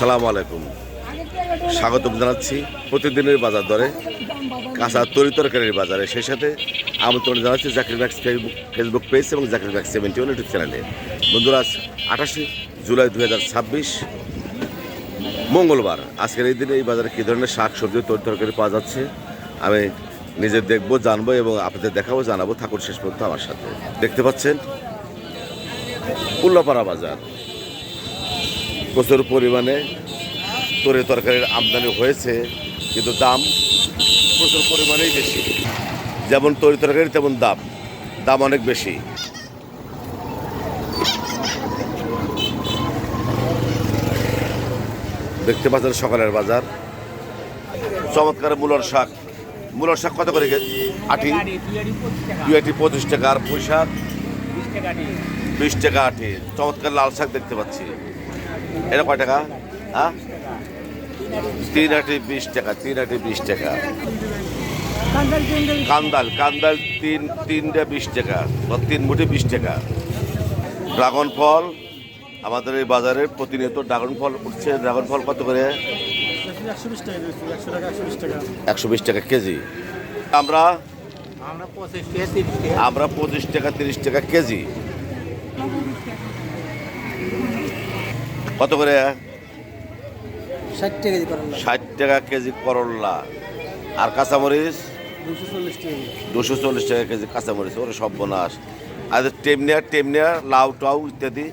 আসসালামু আলাইকুম, স্বাগতম জানাচ্ছি প্রতিদিনের বাজার দরে কাঁচা তরিতরকারির বাজারে। সেই সাথে আমন্ত্রণ জানাচ্ছি জাকির ম্যাক্স ফেসবুক পেজ এবং জাকির ম্যাক্স 71 ইউটিউব চ্যানেলে। বন্ধুরা, আজ 28 জুলাই 2026 মঙ্গলবার। আজকের এই দিনে এই বাজারে কী ধরনের শাক সবজি তরিতরকারি পাওয়া যাচ্ছে আমি নিজে দেখবো, জানবো এবং আপনাদের দেখাবো, জানাবো। থাকুন শেষ পর্যন্ত আমার সাথে। দেখতে পাচ্ছেন উল্লাপাড়া বাজার, প্রচুর পরিমাণে তরিতরকারির আমদানি হয়েছে, কিন্তু দাম প্রচুর পরিমাণেই বেশি। যেমন তরিতরকারি তেমন দাম অনেক বেশি। দেখতে পাচ্ছেন সকালের বাজার। চমৎকার মূলর শাক কত করে আটি? 25 টাকা। আর পুঁই শাক 20 টাকা আটি। চমৎকার লাল শাক দেখতে পাচ্ছি। এটা কয় টাকা? হ্যাঁ, 3 আটি 20 টাকা। 3 আটি 20 টাকা। কান্দাল 3টা 20 টাকা, 3 মুঠি 20 টাকা। ড্রাগন ফল আমাদের এই বাজারে প্রতিনিয়ত ড্রাগন ফল উঠছে। ড্রাগন ফল কত করে? 120 টাকা কেজি। আমরা 25 টাকা 30 টাকা কেজি। কত করে? 60 টাকা কেজি করল্লা। আর কাঁচামরিচ 240 টাকা কেজি কাঁচামরিচ। ওরে সর্বনাশ। আর টেমনিয়া লাউ টাউ ইত্যাদি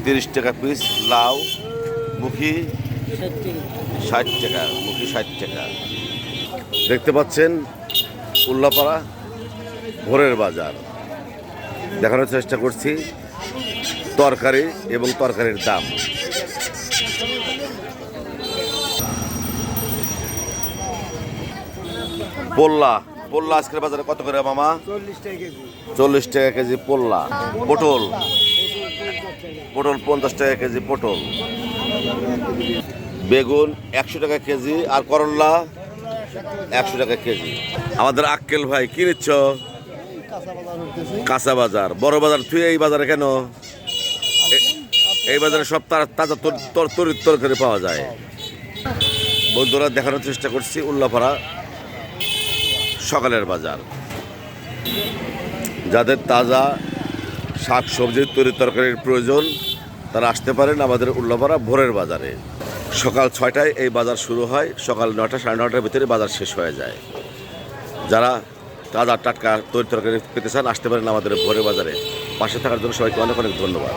30 টাকা পিস। লাউ মুখি 60 টাকা। মুখি 60 টাকা। দেখতে পাচ্ছেন উল্লাপাড়া ভোরের বাজার। দেখানোর চেষ্টা করছি তরকারি এবং তরকারির দাম। পোল্লা আজকের বাজারে কত করে মামা? 40 টাকা কেজি পোল্লা। পটল 50 টাকা কেজি পটল। বেগুন 100 টাকা কেজি। আর করল্লা 100 টাকা কেজি। আমাদের আক্কেল ভাই কি নিচ্ছ? কাঁচা বাজার। বড় বাজার তুই এই বাজারে কেন? এই বাজারে সব তাজা তরকারি পাওয়া যায়। বন্ধুরা, দেখানোর চেষ্টা করছি উল্লাপাড়া সকালের বাজার। যাদের তাজা শাক সবজির তরকারির প্রয়োজন তারা আসতে পারেন আমাদের উল্লাপাড়া ভোরের বাজারে। সকাল 6টায় এই বাজার শুরু হয়, সকাল 9টা 9:30টার ভিতরে বাজার শেষ হয়ে যায়। যারা তাজা টাটকা তরকারি পেতে চান আসতে পারেন আমাদের ভোরের বাজারে। পাশে থাকার জন্য সবাইকে অনেক অনেক ধন্যবাদ।